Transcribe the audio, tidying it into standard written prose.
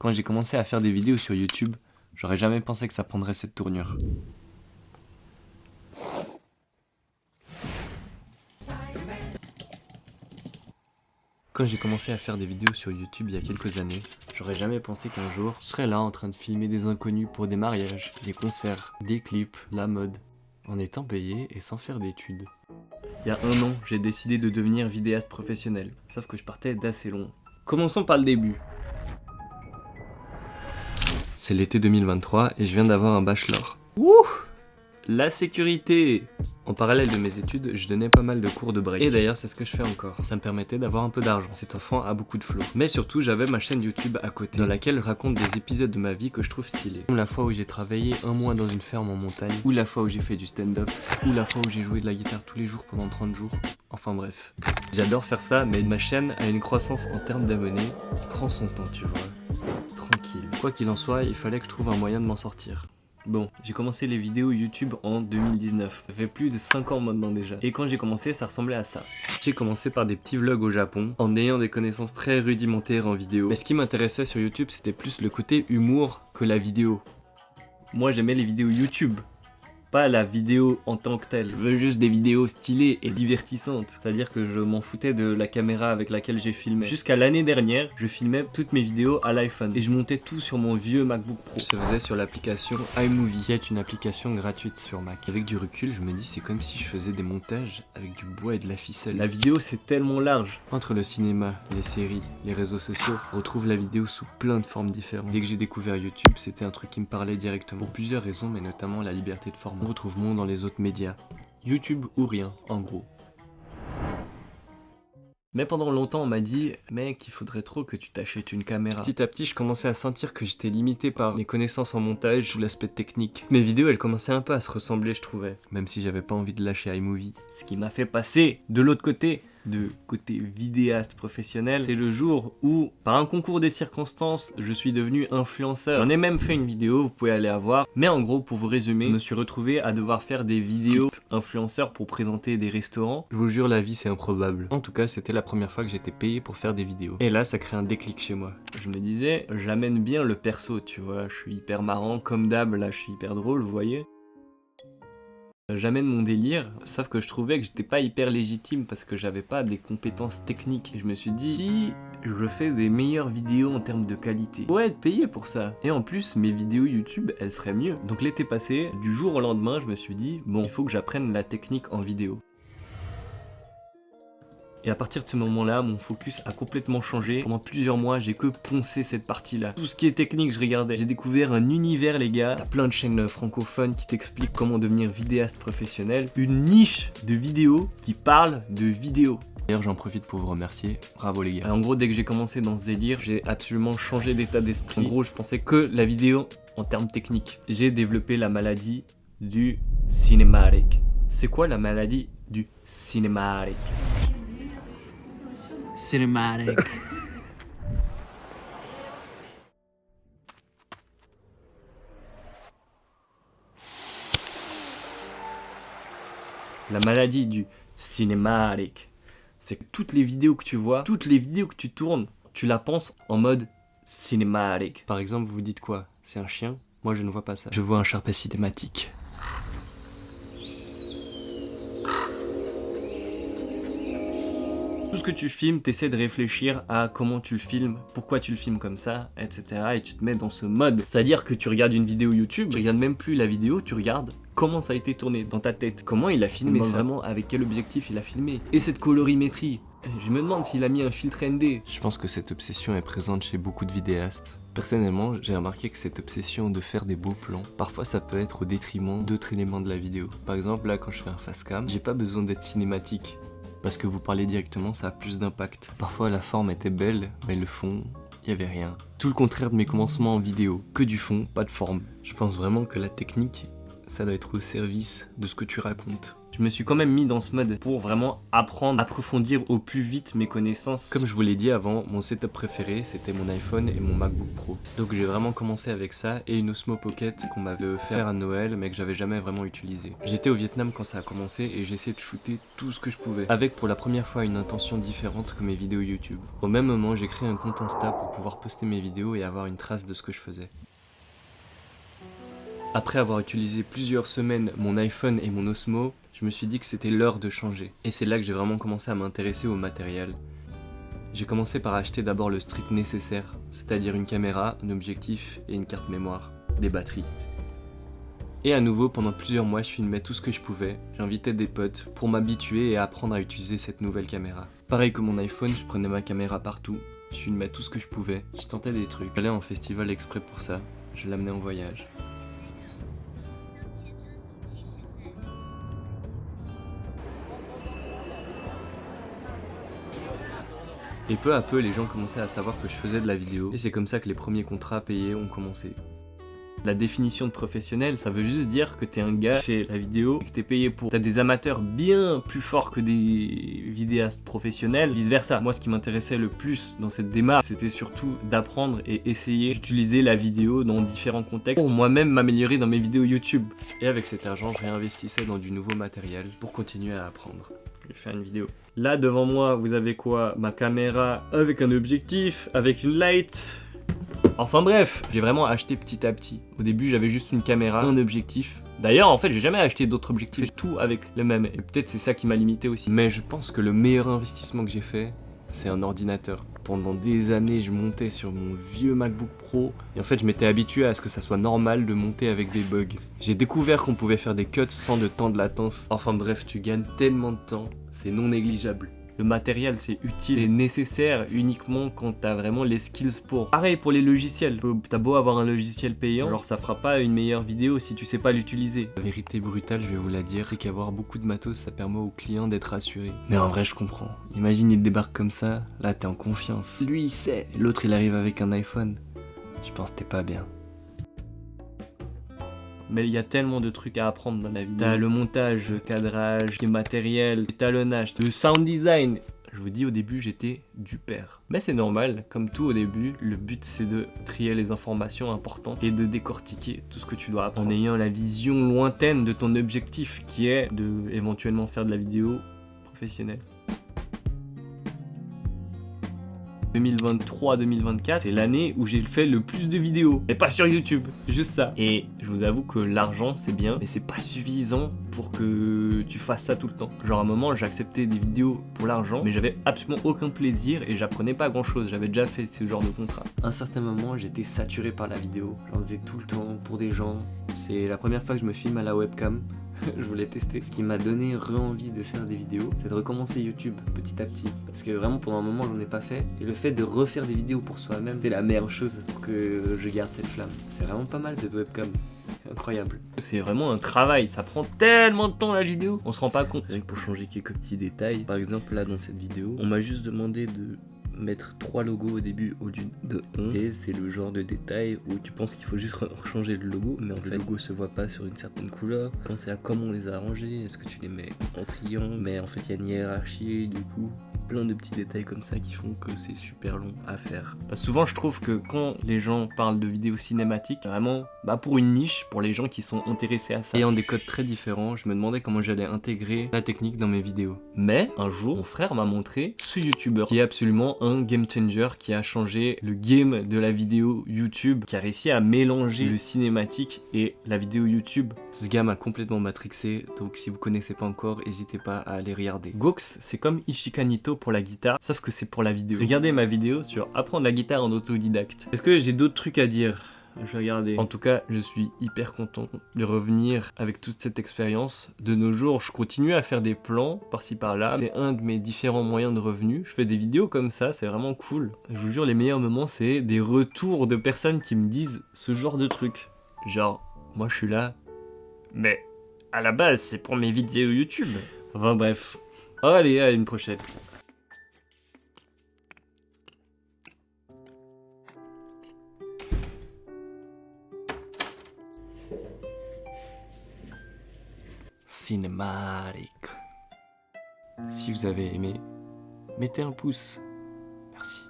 Quand j'ai commencé à faire des vidéos sur YouTube, j'aurais jamais pensé que ça prendrait cette tournure. Quand j'ai commencé à faire des vidéos sur YouTube il y a quelques années, j'aurais jamais pensé qu'un jour, je serais là en train de filmer des inconnus pour des mariages, des concerts, des clips, la mode, en étant payé et sans faire d'études. Il y a 1 an, j'ai décidé de devenir vidéaste professionnel, sauf que je partais d'assez loin. Commençons par le début. C'est l'été 2023 et je viens d'avoir un bachelor. Wouh! La sécurité! En parallèle de mes études, je donnais pas mal de cours de break. Et d'ailleurs, c'est ce que je fais encore. Ça me permettait d'avoir un peu d'argent. Cet enfant a beaucoup de flow. Mais surtout, j'avais ma chaîne YouTube à côté, dans laquelle je raconte des épisodes de ma vie que je trouve stylés. Comme la fois où j'ai travaillé 1 mois dans une ferme en montagne, ou la fois où j'ai fait du stand-up, ou la fois où j'ai joué de la guitare tous les jours pendant 30 jours. Enfin bref. J'adore faire ça, mais ma chaîne a une croissance en termes d'abonnés qui prend son temps, tu vois. Tranquille. Quoi qu'il en soit, il fallait que je trouve un moyen de m'en sortir. Bon, j'ai commencé les vidéos YouTube en 2019, ça fait plus de 5 ans maintenant déjà. Et quand j'ai commencé, ça ressemblait à ça. J'ai commencé par des petits vlogs au Japon, en ayant des connaissances très rudimentaires en vidéo. Mais ce qui m'intéressait sur YouTube, c'était plus le côté humour que la vidéo. Moi j'aimais les vidéos YouTube, pas la vidéo en tant que telle. Je veux juste des vidéos stylées et divertissantes. C'est-à-dire que je m'en foutais de la caméra avec laquelle j'ai filmé. Jusqu'à l'année dernière, je filmais toutes mes vidéos à l'iPhone. Et je montais tout sur mon vieux MacBook Pro. Je faisais sur l'application iMovie, qui est une application gratuite sur Mac. Avec du recul, je me dis c'est comme si je faisais des montages avec du bois et de la ficelle. La vidéo c'est tellement large. Entre le cinéma, les séries, les réseaux sociaux, on retrouve la vidéo sous plein de formes différentes. Dès que j'ai découvert YouTube, c'était un truc qui me parlait directement. Pour plusieurs raisons, mais notamment la liberté de format. On retrouve moins dans les autres médias. YouTube ou rien, en gros. Mais pendant longtemps, on m'a dit « Mec, il faudrait trop que tu t'achètes une caméra ». Petit à petit, je commençais à sentir que j'étais limité par mes connaissances en montage ou l'aspect technique. Mes vidéos, elles commençaient un peu à se ressembler, je trouvais. Même si j'avais pas envie de lâcher iMovie. Ce qui m'a fait passer de l'autre côté, de côté vidéaste professionnel, c'est le jour où, par un concours des circonstances, je suis devenu influenceur. J'en ai même fait une vidéo, vous pouvez aller la voir. Mais en gros, pour vous résumer, je me suis retrouvé à devoir faire des vidéos influenceurs pour présenter des restaurants. Je vous jure, la vie c'est improbable. En tout cas, c'était la première fois que j'étais payé pour faire des vidéos. Et là, ça crée un déclic chez moi. Je me disais, j'amène bien le perso, tu vois. Je suis hyper marrant, comme d'hab, là je suis hyper drôle, vous voyez. J'amène mon délire, sauf que je trouvais que j'étais pas hyper légitime parce que j'avais pas des compétences techniques. Et je me suis dit, si je fais des meilleures vidéos en termes de qualité, je pourrais être payé pour ça. Et en plus, mes vidéos YouTube, elles seraient mieux. Donc l'été passé, du jour au lendemain, je me suis dit, bon, il faut que j'apprenne la technique en vidéo. Et à partir de ce moment-là, mon focus a complètement changé. Pendant plusieurs mois, j'ai que poncé cette partie-là. Tout ce qui est technique, je regardais. J'ai découvert un univers, les gars. T'as plein de chaînes francophones qui t'expliquent comment devenir vidéaste professionnel. Une niche de vidéos qui parle de vidéos. D'ailleurs, j'en profite pour vous remercier. Bravo les gars. En gros, dès que j'ai commencé dans ce délire, j'ai absolument changé d'état d'esprit. En gros, je pensais que la vidéo en termes techniques. J'ai développé la maladie du cinématique. C'est quoi la maladie du cinématique? Cinematic. La maladie du cinématique, c'est que toutes les vidéos que tu vois, toutes les vidéos que tu tournes, tu la penses en mode cinématique. Par exemple, vous dites quoi? C'est un chien? Moi, je ne vois pas ça. Je vois un Sharpie cinématique. Tout ce que tu filmes, t'essaies de réfléchir à comment tu le filmes, pourquoi tu le filmes comme ça, etc. Et tu te mets dans ce mode. C'est-à-dire que tu regardes une vidéo YouTube, tu regardes même plus la vidéo, tu regardes comment ça a été tourné dans ta tête. Comment il a filmé ça, vraiment, avec quel objectif il a filmé. Et cette colorimétrie, je me demande s'il a mis un filtre ND. Je pense que cette obsession est présente chez beaucoup de vidéastes. Personnellement, j'ai remarqué que cette obsession de faire des beaux plans, parfois ça peut être au détriment d'autres éléments de la vidéo. Par exemple, là quand je fais un face cam, j'ai pas besoin d'être cinématique. Parce que vous parlez directement, ça a plus d'impact. Parfois la forme était belle, mais le fond, il y avait rien. Tout le contraire de mes commencements en vidéo. Que du fond, pas de forme. Je pense vraiment que la technique, ça doit être au service de ce que tu racontes. Je me suis quand même mis dans ce mode pour vraiment apprendre, approfondir au plus vite mes connaissances. Comme je vous l'ai dit avant, mon setup préféré c'était mon iPhone et mon MacBook Pro. Donc j'ai vraiment commencé avec ça et une Osmo Pocket qu'on m'avait offert à Noël mais que j'avais jamais vraiment utilisé. J'étais au Vietnam quand ça a commencé et j'essayais de shooter tout ce que je pouvais. Avec pour la première fois une intention différente que mes vidéos YouTube. Au même moment j'ai créé un compte Insta pour pouvoir poster mes vidéos et avoir une trace de ce que je faisais. Après avoir utilisé plusieurs semaines mon iPhone et mon Osmo, je me suis dit que c'était l'heure de changer. Et c'est là que j'ai vraiment commencé à m'intéresser au matériel. J'ai commencé par acheter d'abord le strict nécessaire, c'est-à-dire une caméra, un objectif et une carte mémoire, des batteries. Et à nouveau, pendant plusieurs mois, je filmais tout ce que je pouvais. J'invitais des potes pour m'habituer et apprendre à utiliser cette nouvelle caméra. Pareil que mon iPhone, je prenais ma caméra partout, je filmais tout ce que je pouvais, je tentais des trucs. J'allais en festival exprès pour ça, je l'amenais en voyage. Et peu à peu, les gens commençaient à savoir que je faisais de la vidéo, et c'est comme ça que les premiers contrats payés ont commencé. La définition de professionnel, ça veut juste dire que t'es un gars qui fait la vidéo et que t'es payé pour. T'as des amateurs bien plus forts que des vidéastes professionnels, vice versa. Moi, ce qui m'intéressait le plus dans cette démarche, c'était surtout d'apprendre et essayer d'utiliser la vidéo dans différents contextes pour moi-même m'améliorer dans mes vidéos YouTube. Et avec cet argent, je réinvestissais dans du nouveau matériel pour continuer à apprendre. Je vais faire une vidéo. Là, devant moi, vous avez quoi? Ma caméra avec un objectif, avec une light. Enfin bref, j'ai vraiment acheté petit à petit. Au début, j'avais juste une caméra, un objectif. D'ailleurs, en fait, j'ai jamais acheté d'autres objectifs, tout avec le même. Et peut-être c'est ça qui m'a limité aussi. Mais je pense que le meilleur investissement que j'ai fait, c'est un ordinateur. Pendant des années, je montais sur mon vieux MacBook Pro. Et en fait, je m'étais habitué à ce que ça soit normal de monter avec des bugs. J'ai découvert qu'on pouvait faire des cuts sans de temps de latence. Enfin bref, tu gagnes tellement de temps, c'est non négligeable. Le matériel, c'est utile et nécessaire uniquement quand t'as vraiment les skills pour. Pareil pour les logiciels. T'as beau avoir un logiciel payant, alors ça fera pas une meilleure vidéo si tu sais pas l'utiliser. La vérité brutale, je vais vous la dire, c'est qu'avoir beaucoup de matos, ça permet au client d'être rassuré. Mais en vrai, je comprends. Imagine, il débarque comme ça, là t'es en confiance. Lui, il sait. L'autre, il arrive avec un iPhone. Je pense que t'es pas bien. Mais il y a tellement de trucs à apprendre dans la vidéo. T'as le montage, le cadrage, le matériel, l'étalonnage, le sound design. Je vous dis, au début, j'étais du père. Mais c'est normal, comme tout au début, le but c'est de trier les informations importantes et de décortiquer tout ce que tu dois apprendre. En ayant la vision lointaine de ton objectif, qui est de éventuellement faire de la vidéo professionnelle. 2023-2024, c'est l'année où j'ai fait le plus de vidéos. Et pas sur YouTube, juste ça. Et je vous avoue que l'argent, c'est bien, mais c'est pas suffisant pour que tu fasses ça tout le temps. Genre à un moment, j'acceptais des vidéos pour l'argent, mais j'avais absolument aucun plaisir et j'apprenais pas grand chose. J'avais déjà fait ce genre de contrat. À un certain moment, j'étais saturé par la vidéo. J'en faisais tout le temps pour des gens. C'est la première fois que je me filme à la webcam. Je voulais tester. Ce qui m'a donné envie de faire des vidéos, c'est de recommencer YouTube petit à petit. Parce que vraiment pendant un moment j'en ai pas fait. Et le fait de refaire des vidéos pour soi-même, c'est la meilleure chose pour que je garde cette flamme. C'est vraiment pas mal cette webcam. Incroyable. C'est vraiment un travail, ça prend tellement de temps la vidéo, on se rend pas compte. Rien que pour changer quelques petits détails, par exemple là dans cette vidéo, on m'a juste demandé de mettre 3 logos au début au lieu de 1 et c'est le genre de détail où tu penses qu'il faut juste changer le logo mais en fait le logo se voit pas sur une certaine couleur. Pensez à comment on les a arrangés, est-ce que tu les mets en triangle, mais en fait il y a une hiérarchie et du coup plein de petits détails comme ça qui font que c'est super long à faire. Parce que souvent je trouve que quand les gens parlent de vidéos cinématiques, vraiment pour une niche, pour les gens qui sont intéressés à ça. Ayant des codes très différents, je me demandais comment j'allais intégrer la technique dans mes vidéos. Mais un jour, mon frère m'a montré ce youtubeur qui est absolument un game changer, qui a changé le game de la vidéo YouTube, qui a réussi à mélanger le cinématique et la vidéo YouTube. Ce gars m'a complètement matrixé, donc si vous connaissez pas encore, n'hésitez pas à aller regarder. Gox, c'est comme Ishikanito pour la guitare, sauf que c'est pour la vidéo. Regardez ma vidéo sur apprendre la guitare en autodidacte. Est-ce que j'ai d'autres trucs à dire ? Je vais regarder. En tout cas, je suis hyper content de revenir avec toute cette expérience. De nos jours, je continue à faire des plans par-ci par-là. C'est un de mes différents moyens de revenus. Je fais des vidéos comme ça, c'est vraiment cool. Je vous jure, les meilleurs moments, c'est des retours de personnes qui me disent ce genre de trucs. Genre, moi je suis là, mais à la base, c'est pour mes vidéos YouTube. Enfin bref. Allez, à une prochaine. Cinematic. Si vous avez aimé, mettez un pouce. Merci.